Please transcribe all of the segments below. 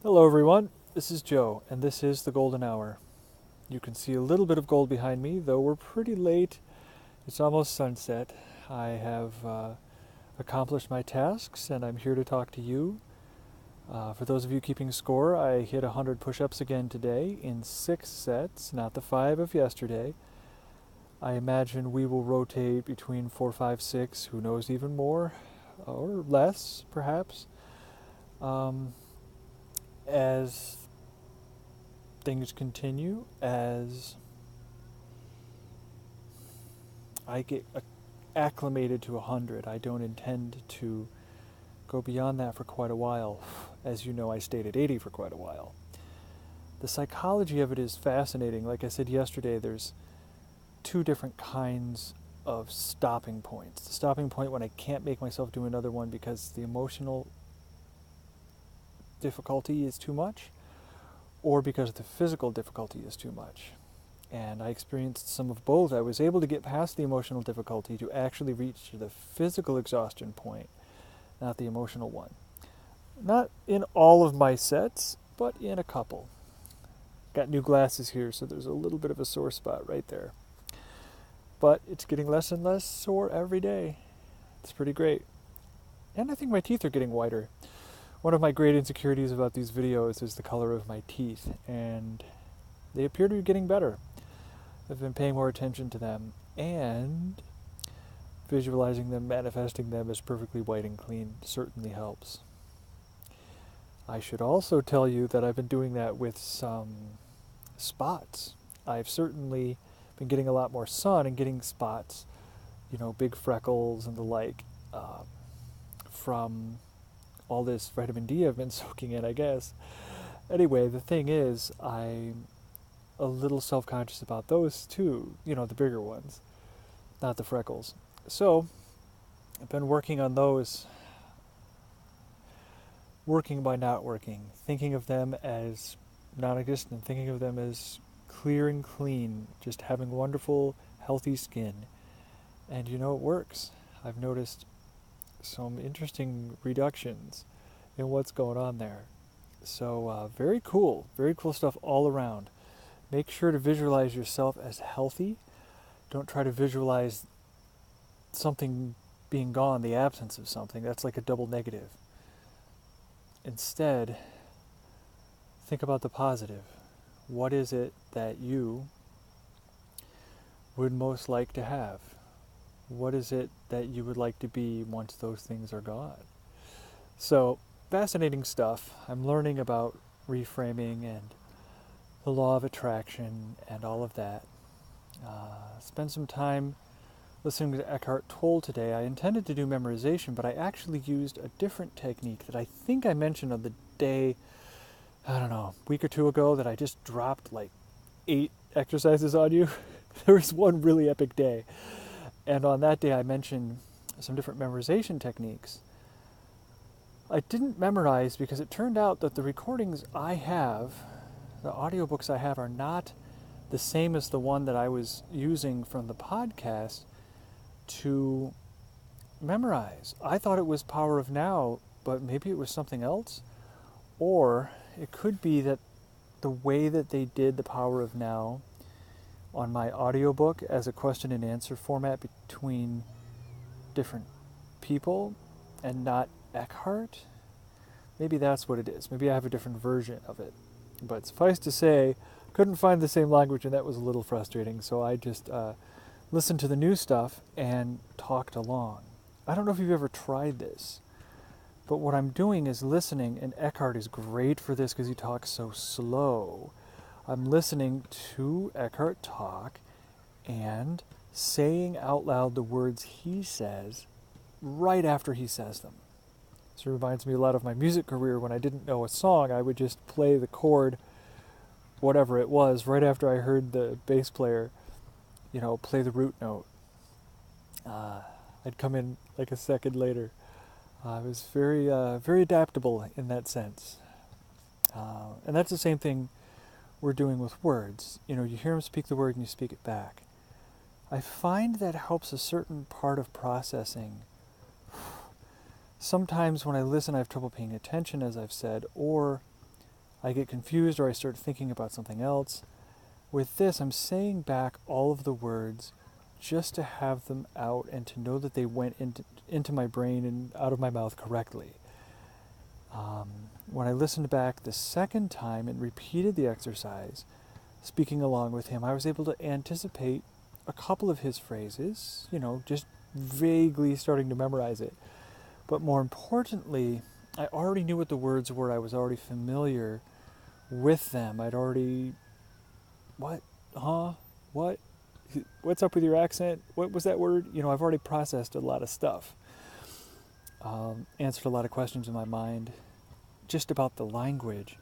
Hello everyone, this is Joe, and this is the Golden Hour. You can see a little bit of gold behind me, though we're pretty late. It's almost sunset. I have accomplished my tasks, and I'm here to talk to you. For those of you keeping score, I hit 100 push-ups again today in 6 sets, not the 5 of yesterday. I imagine we will rotate between 4, 5, 6, who knows, even more, or less, perhaps. As things continue, as I get acclimated to 100, I don't intend to go beyond that for quite a while. As you know, I stayed at 80 for quite a while. The psychology of it is fascinating. Like I said yesterday, there's 2 different kinds of stopping points. The stopping point when I can't make myself do another one because the emotional difficulty is too much, or because the physical difficulty is too much. And I experienced some of both. I was able to get past the emotional difficulty to actually reach the physical exhaustion point, not the emotional one. Not in all of my sets, but in a couple. Got new glasses here, so there's a little bit of a sore spot right there. But it's getting less and less sore every day. It's pretty great. And I think my teeth are getting whiter. One of my great insecurities about these videos is the color of my teeth, and they appear to be getting better. I've been paying more attention to them, and visualizing them, manifesting them as perfectly white and clean certainly helps. I should also tell you that I've been doing that with some spots. I've certainly been getting a lot more sun and getting spots, big freckles and the like, from all this vitamin D I've been soaking in, I guess. Anyway, the thing is, I'm a little self-conscious about those too, the bigger ones, not the freckles. So, I've been working on those, working by not working, thinking of them as non-existent, thinking of them as clear and clean, just having wonderful, healthy skin. And it works. I've noticed some interesting reductions in what's going on there. So very cool stuff all around. Make sure to visualize yourself as healthy. Don't try to visualize something being gone, the absence of something. That's like a double negative. Instead, think about the positive. What is it that you would most like to have? What is it that you would like to be once those things are gone? So, fascinating stuff. I'm learning about reframing and the law of attraction and all of that. Spend some time listening to Eckhart Tolle today. I intended to do memorization, but I actually used a different technique that I think I mentioned on the day, a week or 2 ago, that I just dropped like 8 exercises on you. There was one really epic day. And on that day, I mentioned some different memorization techniques. I didn't memorize because it turned out that the recordings I have, the audiobooks I have, are not the same as the one that I was using from the podcast to memorize. I thought it was Power of Now, but maybe it was something else. Or it could be that the way that they did the Power of Now on my audiobook as a question and answer format between different people and not Eckhart. Maybe that's what it is. Maybe I have a different version of it. But suffice to say, couldn't find the same language, and that was a little frustrating. So I just listened to the new stuff and talked along. I don't know if you've ever tried this, but what I'm doing is listening, and Eckhart is great for this because he talks so slow. I'm listening to Eckhart talk and saying out loud the words he says right after he says them. This reminds me a lot of my music career. When I didn't know a song, I would just play the chord, whatever it was, right after I heard the bass player, play the root note. I'd come in like a second later. I was very adaptable in that sense. And that's the same thing we're doing with words. You hear them speak the word and you speak it back. I find that helps a certain part of processing. Sometimes when I listen, I have trouble paying attention, as I've said, or I get confused or I start thinking about something else. With this, I'm saying back all of the words just to have them out and to know that they went into my brain and out of my mouth correctly. When I listened back the second time and repeated the exercise, speaking along with him, I was able to anticipate a couple of his phrases, just vaguely starting to memorize it. But more importantly, I already knew what the words were. I was already familiar with them. I'd already, what? Huh? What? What's up with your accent? What was that word? I've already processed a lot of stuff. Answered a lot of questions in my mind just about the language,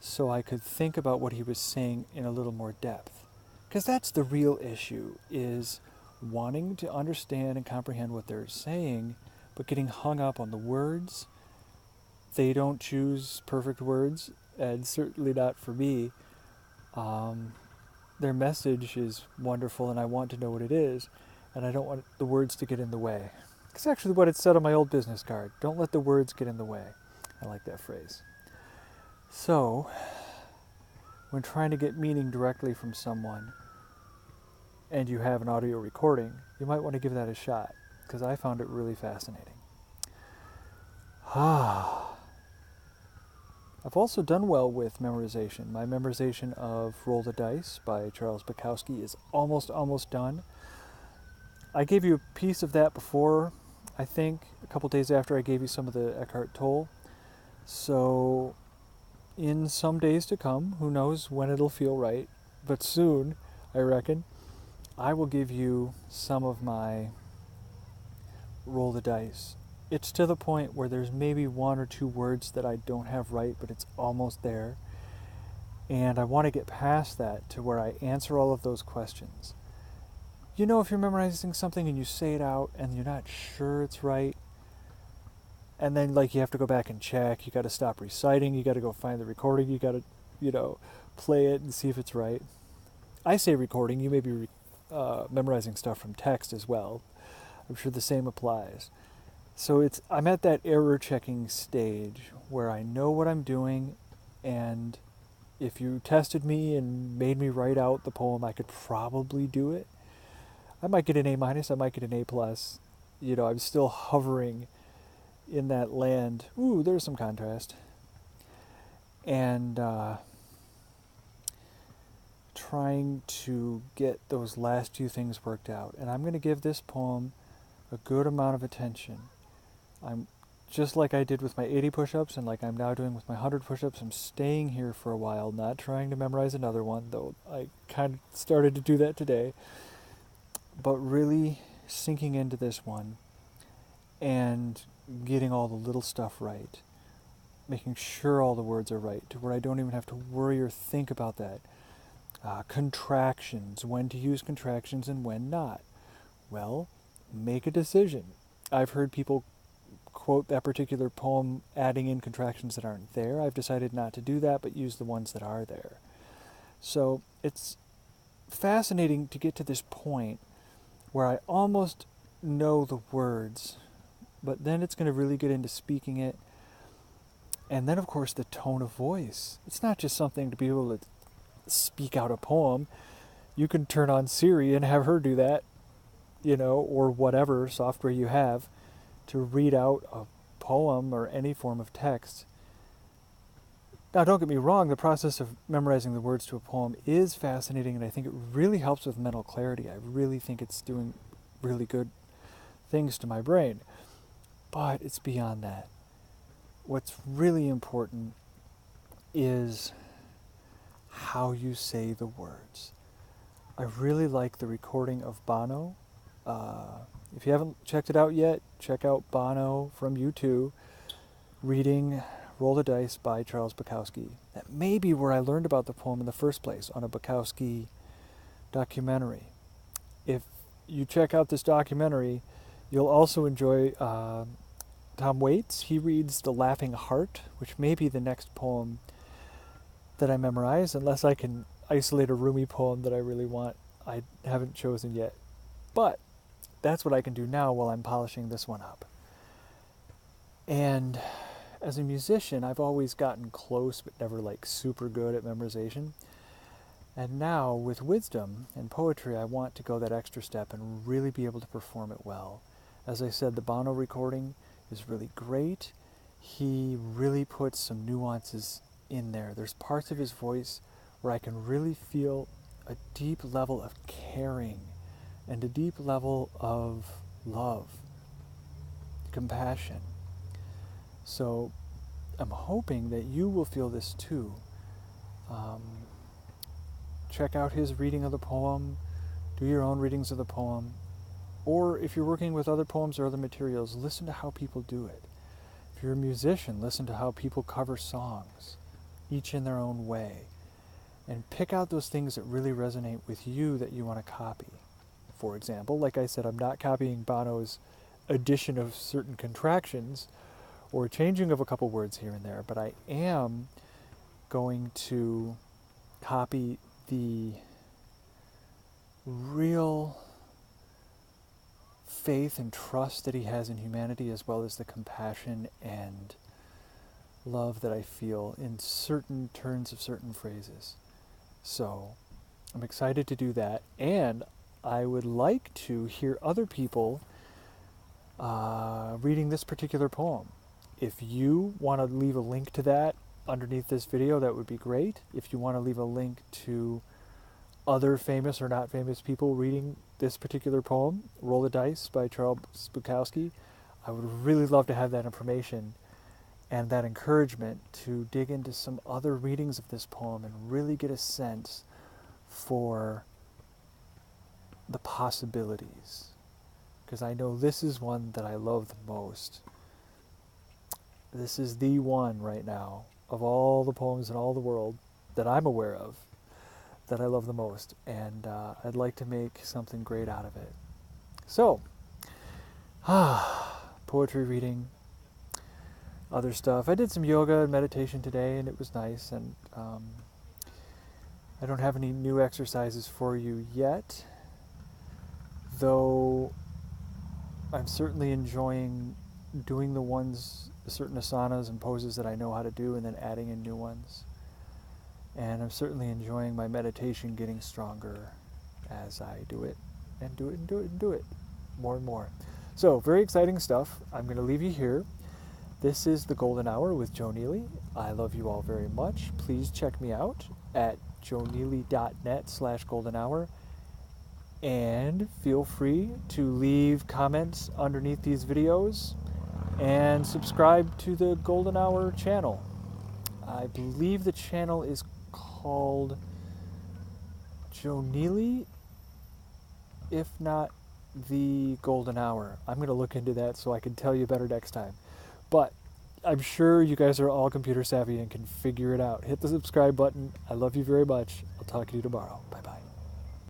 so I could think about what he was saying in a little more depth. Because that's the real issue, is wanting to understand and comprehend what they're saying, but getting hung up on the words. They don't choose perfect words, and certainly not for me. Their message is wonderful, and I want to know what it is, and I don't want the words to get in the way. It's actually what it said on my old business card. Don't let the words get in the way. I like that phrase. So, when trying to get meaning directly from someone, and you have an audio recording, you might want to give that a shot, because I found it really fascinating. I've also done well with memorization. My memorization of Roll the Dice by Charles Bukowski is almost done. I gave you a piece of that before, I think, a couple days after I gave you some of the Eckhart Tolle. So, in some days to come, who knows when it'll feel right, but soon, I reckon, I will give you some of my Roll the Dice. It's to the point where there's maybe one or two words that I don't have right, but it's almost there. And I want to get past that to where I answer all of those questions. If you're memorizing something and you say it out and you're not sure it's right, and then you have to go back and check, you got to stop reciting, you got to go find the recording, you got to, play it and see if it's right. I say recording, you may be memorizing stuff from text as well. I'm sure the same applies. So I'm at that error checking stage where I know what I'm doing, and if you tested me and made me write out the poem, I could probably do it. I might get an A-, I might get an A+. I'm still hovering in that land. Ooh, there's some contrast. And trying to get those last two things worked out. And I'm going to give this poem a good amount of attention. I'm just like I did with my 80 push-ups and like I'm now doing with my 100 push-ups, I'm staying here for a while, not trying to memorize another one, though I kind of started to do that today, but really sinking into this one and getting all the little stuff right, making sure all the words are right, to where I don't even have to worry or think about that. Contractions, when to use contractions and when not. Well, make a decision. I've heard people quote that particular poem adding in contractions that aren't there. I've decided not to do that, but use the ones that are there. So it's fascinating to get to this point where I almost know the words, but then it's going to really get into speaking it. And then, of course, the tone of voice. It's not just something to be able to speak out a poem. You can turn on Siri and have her do that, or whatever software you have to read out a poem or any form of text. Now, don't get me wrong, the process of memorizing the words to a poem is fascinating, and I think it really helps with mental clarity. I really think it's doing really good things to my brain. But it's beyond that. What's really important is how you say the words. I really like the recording of Bono. If you haven't checked it out yet, check out Bono from U2 reading Roll the Dice by Charles Bukowski. That may be where I learned about the poem in the first place, on a Bukowski documentary. If you check out this documentary, you'll also enjoy Tom Waits. He reads The Laughing Heart, which may be the next poem that I memorize, unless I can isolate a Rumi poem that I really want. I haven't chosen yet. But that's what I can do now while I'm polishing this one up. And as a musician, I've always gotten close, but never like super good at memorization. And now with wisdom and poetry, I want to go that extra step and really be able to perform it well. As I said, the Bono recording is really great. He really puts some nuances in there. There's parts of his voice where I can really feel a deep level of caring and a deep level of love, compassion. So I'm hoping that you will feel this too. Check out his reading of the poem, do your own readings of the poem, or if you're working with other poems or other materials, listen to how people do it. If you're a musician, listen to how people cover songs, each in their own way, and pick out those things that really resonate with you that you want to copy. For example, like I said, I'm not copying Bono's addition of certain contractions or changing of a couple words here and there, but I am going to copy the real faith and trust that he has in humanity, as well as the compassion and love that I feel in certain turns of certain phrases. So I'm excited to do that, and I would like to hear other people reading this particular poem. If you want to leave a link to that underneath this video, that would be great. If you want to leave a link to other famous or not famous people reading this particular poem, Roll the Dice by Charles Bukowski, I would really love to have that information and that encouragement to dig into some other readings of this poem and really get a sense for the possibilities. Because I know this is one that I love the most. This is the one right now of all the poems in all the world that I'm aware of that I love the most, and I'd like to make something great out of it. So, poetry reading, other stuff. I did some yoga and meditation today, and it was nice, and I don't have any new exercises for you yet, though I'm certainly enjoying doing the certain asanas and poses that I know how to do, and then adding in new ones. And I'm certainly enjoying my meditation getting stronger as I do it, and do it, and do it, and do it more and more. So, very exciting stuff. I'm going to leave you here. This is The Golden Hour with Joe Neely. I love you all very much. Please check me out at joeneely.net/goldenhour. And feel free to leave comments underneath these videos and subscribe to the Golden Hour channel. I believe the channel is called Joe Neely, if not the Golden Hour. I'm going to look into that so I can tell you better next time. But I'm sure you guys are all computer savvy and can figure it out. Hit the subscribe button. I love you very much. I'll talk to you tomorrow. Bye-bye.